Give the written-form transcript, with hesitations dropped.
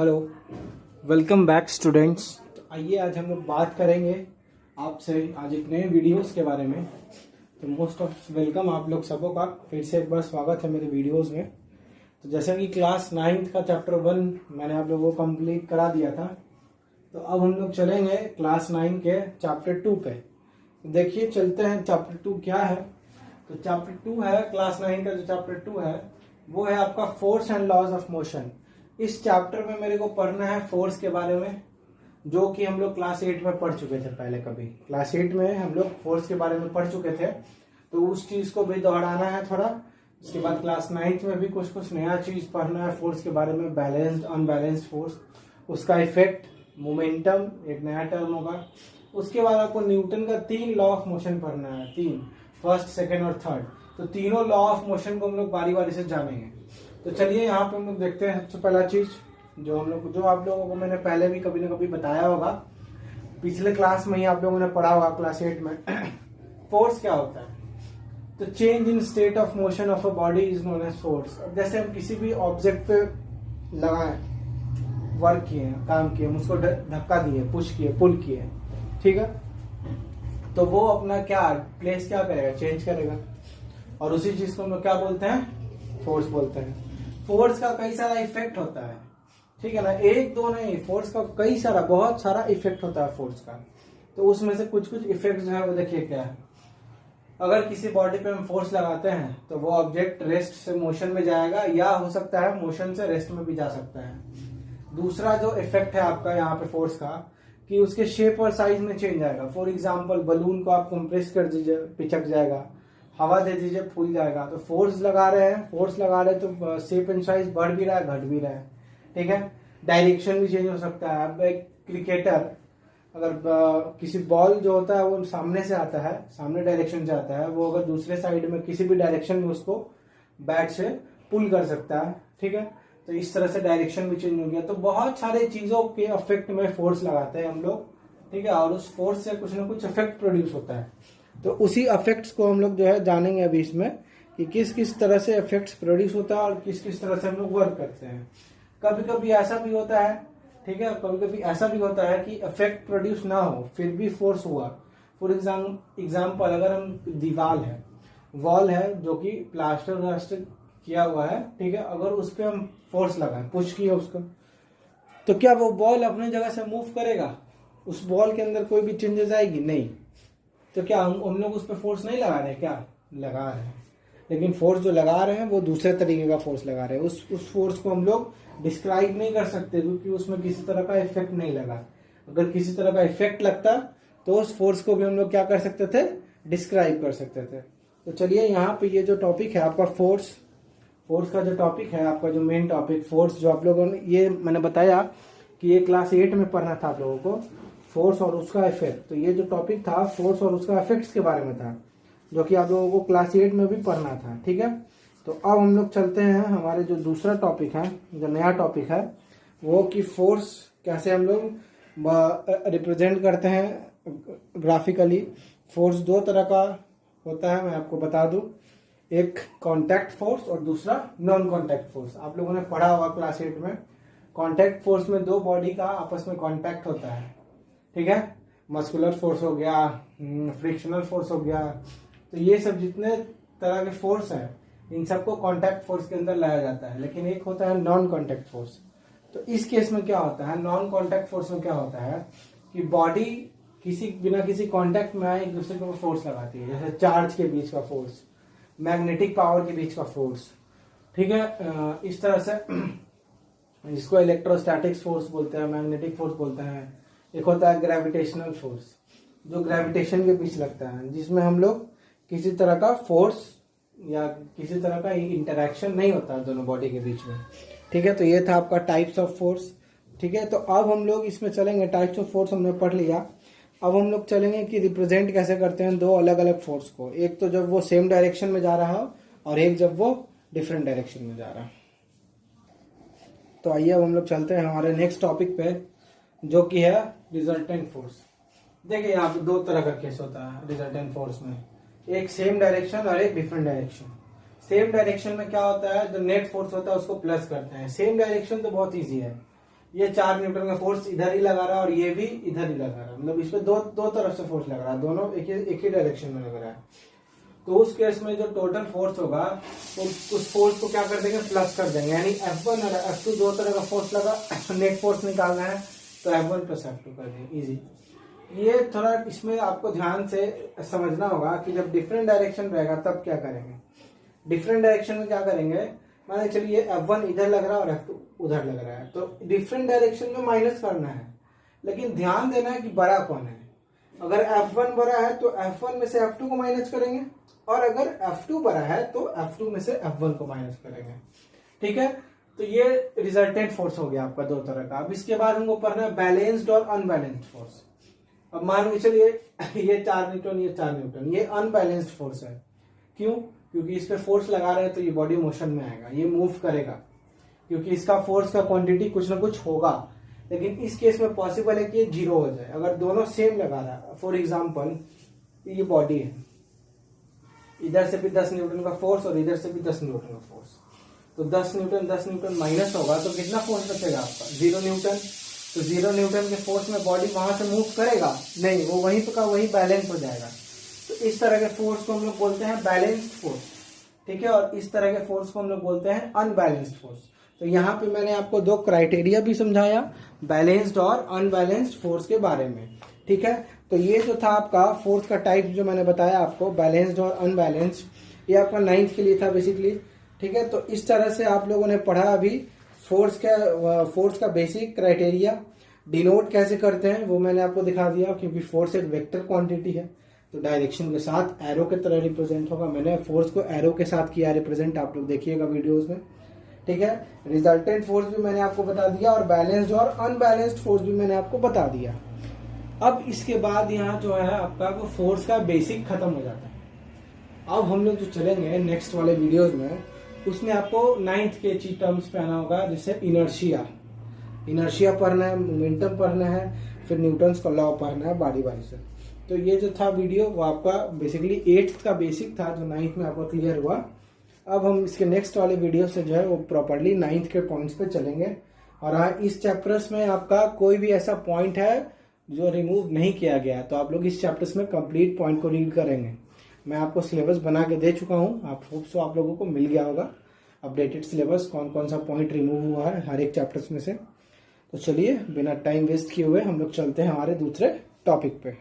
Hello, welcome back students. तो आइए आज हम लोग बात करेंगे आपसे आज एक नए वीडियोस के बारे में। तो मोस्ट ऑफ वेलकम आप लोग सबों का फिर से एक बार स्वागत है मेरे वीडियोस में। तो जैसे कि क्लास 9th का चैप्टर 1 मैंने आप लोगों को कंप्लीट करा दिया था, तो अब हम लोग चलेंगे क्लास 9 के चैप्टर 2 पे। तो देखिए चलते हैं चैप्टर 2 क्या है। तो चैप्टर 2 है क्लास 9 का जो चैप्टर 2 है वो है आपका force and laws of motion. इस चैप्टर में मेरे को पढ़ना है फोर्स के बारे में, जो कि हम लोग क्लास 8 में पढ़ चुके थे। पहले कभी क्लास 8 में हम लोग फोर्स के बारे में पढ़ चुके थे, तो उस चीज को भी दोहराना है थोड़ा। उसके बाद क्लास 9th में भी कुछ कुछ नया चीज पढ़ना है फोर्स के बारे में, बैलेंस्ड अनबैलेंस्ड फोर्स, उसका इफेक्ट, मोमेंटम एक नया टर्म होगा। उसके बाद आपको न्यूटन का 3 लॉ ऑफ मोशन पढ़ना है, 3, फर्स्ट सेकेंड और थर्ड। तो तीनों लॉ ऑफ मोशन को हम लोग बारी बारी से जानेंगे। तो चलिए यहाँ पे हम लोग देखते हैं सबसे पहला चीज जो आप लोगों को मैंने पहले भी कभी ना कभी बताया होगा, पिछले क्लास में ही आप लोगों ने पढ़ा होगा क्लास 8 में। फोर्स क्या होता है? तो change in state of motion of a body is known as force. अब जैसे हम किसी भी ऑब्जेक्ट पे लगाए, वर्क किए, काम किए, उसको धक्का दिए, पुश किए, पुल किए, ठीक है, तो वो अपना क्या प्लेस क्या करेगा, चेंज करेगा। और उसी चीज को हम लोग क्या बोलते हैं, फोर्स बोलते हैं। फोर्स का कई सारा इफेक्ट होता है, ठीक है ना, एक दो नहीं, फोर्स का कई सारा बहुत सारा इफेक्ट होता है फोर्स का। तो उसमें से कुछ कुछ इफेक्ट जो है वो देखिए क्या है। अगर किसी बॉडी पे हम फोर्स लगाते हैं तो वो ऑब्जेक्ट रेस्ट से मोशन में जाएगा, या हो सकता है मोशन से रेस्ट में भी जा सकता है। दूसरा जो इफेक्ट है आपका यहाँ पे फोर्स का, कि उसके शेप और साइज में चेंज आएगा। फॉर एग्जाम्पल बलून को आप कंप्रेस कर दीजिए, पिचक जाएगा, हवा दे दीजिए, फूल जाएगा। तो फोर्स लगा रहे हैं तो शेप एंड साइज बढ़ भी रहा है, घट भी रहा है, ठीक है। डायरेक्शन भी चेंज हो सकता है। अब एक क्रिकेटर अगर किसी बॉल जो होता है वो सामने से आता है, सामने डायरेक्शन से आता है, वो अगर दूसरे साइड में किसी भी डायरेक्शन में उसको बैट से पुल कर सकता है, ठीक है। तो इस तरह से डायरेक्शन भी चेंज हो गया। तो बहुत सारे चीजों के अफेक्ट में फोर्स लगाते हैं हम लोग, ठीक है, और उस फोर्स से कुछ ना कुछ इफेक्ट प्रोड्यूस होता है। तो उसी इफेक्ट्स को हम लोग जो है जानेंगे अभी इसमें, कि किस किस तरह से इफेक्ट्स प्रोड्यूस होता है और किस किस तरह से हम लोग वर्क करते हैं। कभी कभी ऐसा भी होता है, ठीक है, कभी कभी ऐसा भी होता है कि इफेक्ट प्रोड्यूस ना हो फिर भी फोर्स हुआ। फॉर एग्जाम्पल अगर हम दीवार है, वॉल है जो कि प्लास्टर किया हुआ है, ठीक है, अगर उस पर हम फोर्स लगाए, पुश किया उसको, तो क्या वो बॉल अपने जगह से मूव करेगा? उस बॉल के अंदर कोई भी चेंजेस आएगी? नहीं। तो क्या हम लोग उस पर फोर्स नहीं लगा रहे? क्या लगा रहे हैं, लेकिन फोर्स जो लगा रहे हैं वो दूसरे तरीके का फोर्स लगा रहे हैं। उस फोर्स को हम लोग डिस्क्राइब नहीं कर सकते, क्योंकि उसमें किसी तरह का इफेक्ट नहीं लगा। अगर किसी तरह का इफेक्ट लगता तो उस फोर्स को भी हम लोग क्या कर सकते थे, डिस्क्राइब कर सकते थे। तो चलिए यहाँ पे ये जो टॉपिक है आपका फोर्स का जो टॉपिक है, आपका जो मेन टॉपिक फोर्स, जो आप लोगों ने, ये मैंने बताया कि ये क्लास 8 में पढ़ना था आप लोगों को, फोर्स और उसका इफेक्ट। तो ये जो टॉपिक था फोर्स और उसका इफेक्ट्स के बारे में था, जो कि आप लोगों को क्लास 8 में भी पढ़ना था, ठीक है। तो अब हम लोग चलते हैं हमारे जो दूसरा टॉपिक है, जो नया टॉपिक है, वो कि फोर्स कैसे हम लोग रिप्रेजेंट करते हैं ग्राफिकली। फोर्स दो तरह का होता है, मैं आपको बता दूं, एक कॉन्टैक्ट फोर्स और दूसरा नॉन कॉन्टैक्ट फोर्स। आप लोगों ने पढ़ा होगा क्लास 8 में। कॉन्टैक्ट फोर्स में दो बॉडी का आपस में कॉन्टैक्ट होता है, ठीक है, मस्कुलर फोर्स हो गया, फ्रिक्शनल फोर्स हो गया। तो ये सब जितने तरह के फोर्स हैं इन सबको कॉन्टैक्ट फोर्स के अंदर लाया जाता है। लेकिन एक होता है नॉन कॉन्टैक्ट फोर्स। तो इस केस में क्या होता है, नॉन कॉन्टैक्ट फोर्स में क्या होता है कि बॉडी बिना किसी कॉन्टैक्ट में आए एक दूसरे को फोर्स लगाती है। जैसे चार्ज के बीच का फोर्स, मैग्नेटिक पावर के बीच का फोर्स, ठीक है, इस तरह से इसको इलेक्ट्रोस्टैटिक्स फोर्स बोलते हैं, मैग्नेटिक फोर्स बोलते हैं। एक होता है ग्रेविटेशनल फोर्स, जो ग्रेविटेशन के बीच लगता है, जिसमें हम लोग किसी तरह का फोर्स या किसी तरह का इंटरेक्शन नहीं होता दोनों बॉडी के बीच में, ठीक है। तो ये था आपका टाइप्स ऑफ फोर्स, ठीक है। तो अब हम लोग इसमें चलेंगे, टाइप्स ऑफ फोर्स हमने पढ़ लिया। अब हम लोग चलेंगे कि रिप्रेजेंट कैसे करते हैं दो अलग अलग फोर्स को। एक तो जब वो सेम डायरेक्शन में जा रहा हो, और एक जब वो डिफरेंट डायरेक्शन में जा रहा है। तो आइए अब हम लोग चलते हैं हमारे नेक्स्ट टॉपिक पे, जो कि है रिजल्टेंट फोर्स। देखिए यहाँ पे दो तरह का केस होता है रिजल्टेंट फोर्स में, एक सेम डायरेक्शन और एक डिफरेंट डायरेक्शन। सेम डायरेक्शन में क्या होता है, जो नेट फोर्स होता है उसको प्लस करते हैं। सेम डायरेक्शन तो बहुत इजी है, ये 4 न्यूटन का फोर्स इधर ही लगा रहा है और ये भी इधर ही लगा रहा है, मतलब इस पे दो तरफ से फोर्स लग रहा है, दोनों एक ही डायरेक्शन में लग रहा है। तो उस केस में जो टोटल फोर्स होगा तो उस फोर्स को क्या कर देंगे, प्लस कर देंगे, यानी F1 और F2 दो तरह का फोर्स लगा, नेट फोर्स निकालना है तो F1 प्लस F2 कर देंगे, इजी। ये थोड़ा इसमें आपको ध्यान से समझना होगा कि जब डिफरेंट डायरेक्शन रहेगा तब क्या करेंगे। डिफरेंट डायरेक्शन में क्या करेंगे, मान चलिए F1 इधर लग रहा है और F2 उधर लग रहा है, तो डिफरेंट डायरेक्शन में माइनस करना है, लेकिन ध्यान देना है कि बड़ा कौन है। अगर F1 बड़ा है तो F1 में से F2 को माइनस करेंगे, और अगर F2 बड़ा है तो F2 में से F1 को माइनस करेंगे, ठीक है। तो ये रिजल्टेंट फोर्स हो गया आपका दो तरह का। अब इसके बाद हमको पढ़ना है बैलेंस्ड और अनबैलेंस्ड फोर्स। अब मान के चलिए ये 4 न्यूटन, ये 4 न्यूटन, ये अनबैलेंस्ड फोर्स है। क्यों? क्योंकि इस पे फोर्स लगा रहे हैं तो ये बॉडी मोशन में आएगा, ये मूव करेगा, क्योंकि इसका फोर्स का क्वांटिटी कुछ ना कुछ होगा। लेकिन इस केस में पॉसिबल है कि ये 0 हो जाए अगर दोनों सेम लगा रहा है। फॉर एग्जाम्पल ये बॉडी है, इधर से भी 10 न्यूटन का फोर्स और इधर से भी 10 न्यूटन का फोर्स, तो 10 न्यूटन माइनस होगा तो कितना फोर्स बचेगा आपका, 0 न्यूटन। तो 0 न्यूटन के फोर्स में बॉडी वहां से मूव करेगा नहीं, वो वहीं का वहीं बैलेंस हो जाएगा। तो इस तरह के फोर्स को हम लोग बोलते हैं बैलेंस्ड फोर्स, ठीक है। और इस तरह के फोर्स को हम लोग बोलते हैं अनबैलेंस्ड फोर्स। तो यहाँ पे मैंने आपको दो क्राइटेरिया भी समझाया बैलेंस्ड और अनबैलेंस्ड फोर्स के बारे में, ठीक है। तो ये जो था आपका फोर्स का टाइप जो मैंने बताया आपको, बैलेंस्ड और अनबैलेंस्ड, ये आपका 9th के लिए था बेसिकली, ठीक है। तो इस तरह से आप लोगों ने पढ़ा अभी फोर्स का बेसिक क्राइटेरिया। डिनोट कैसे करते हैं वो मैंने आपको दिखा दिया, क्योंकि फोर्स एक वेक्टर क्वांटिटी है तो डायरेक्शन के साथ एरो के तरह रिप्रेजेंट होगा। मैंने फोर्स को एरो के साथ किया रिप्रेजेंट, आप लोग देखिएगा वीडियोस में, ठीक है। रिजल्टेंट फोर्स भी मैंने आपको बता दिया और बैलेंस्ड और अनबैलेंस्ड फोर्स भी मैंने आपको बता दिया। अब इसके बाद यहाँ जो है आपका वो फोर्स का बेसिक खत्म हो जाता है। अब हम लोग जो चलेंगे नेक्स्ट वाले वीडियोस में, उसमें आपको 9th के टर्म्स पे आना होगा, जैसे इनर्शिया पढ़ना है, मोमेंटम पढ़ना है, फिर न्यूटन्स का लॉ पढ़ना है बारी बारी से। तो ये जो था वीडियो वो आपका बेसिकली 8th का बेसिक था जो 9th में आपका क्लियर हुआ। अब हम इसके नेक्स्ट वाले वीडियो से जो है वो प्रॉपर्ली 9th के पॉइंट्स पे चलेंगे। और हाँ, इस चैप्टर्स में आपका कोई भी ऐसा पॉइंट है जो रिमूव नहीं किया गया तो आप लोग इस चैप्टर्स में कंप्लीट पॉइंट को रीड करेंगे। मैं आपको सिलेबस बना के दे चुका हूँ, आप होप सो आप लोगों को मिल गया होगा अपडेटेड सिलेबस, कौन कौन सा पॉइंट रिमूव हुआ है हर एक चैप्टर्स में से। तो चलिए बिना टाइम वेस्ट किए हुए हम लोग चलते हैं हमारे दूसरे टॉपिक पे।